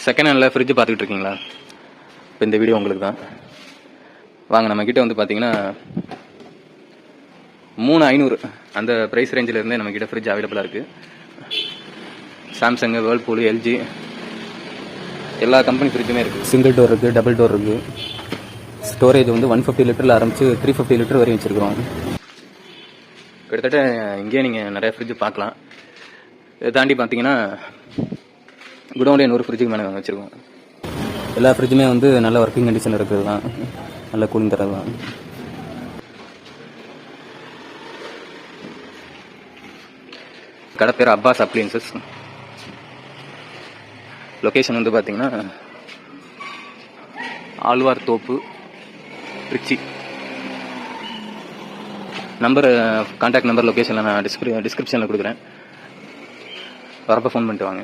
Second handle fridge பார்த்துக்கிட்டு இருக்கீங்களா? இப்போ இந்த வீடியோ உங்களுக்கு தான். வாங்க, நம்மக்கிட்ட வந்து பார்த்தீங்கன்னா 3500 அந்த ப்ரைஸ் ரேஞ்சில் இருந்தே நம்மக்கிட்ட ஃப்ரிட்ஜ் அவைலபிளாக இருக்குது. சாம்சங்கு, வேர்ல்பூலு, எல்ஜி எல்லா கம்பெனி ஃப்ரிட்ஜுமே இருக்குது. சிங்கிள் டோர் இருக்குது, டபுள் டோர் இருக்குது. ஸ்டோரேஜ் வந்து 150 லிட்டரில் ஆரம்பித்து 350 லிட்டர் வரையும் வச்சுருக்கிறோம். கிட்டத்தட்ட இங்கேயே நீங்கள் நிறையா ஃப்ரிட்ஜ் பார்க்கலாம். இதை தாண்டி பார்த்தீங்கன்னா குடோன்லேயே 100 ஃப்ரிட்ஜுக்கு மேலே நாங்கள் வச்சுருக்கோம். எல்லா ஃப்ரிட்ஜுமே வந்து நல்ல ஒர்க்கிங் கண்டிஷன் இருக்கிறது தான், நல்ல கூலிங் தரது தான். கடை பேர் அப்பாஸ் அப்ளையன்சஸ். லொக்கேஷன் வந்து பார்த்தீங்கன்னா ஆழ்வார் தோப்பு, திருச்சி. கான்டாக்ட் நம்பர், லொக்கேஷனில் நான் டிஸ்கிரிப்ஷனில் கொடுக்குறேன். வரப்போ ஃபோன் பண்ணிட்டு வாங்க.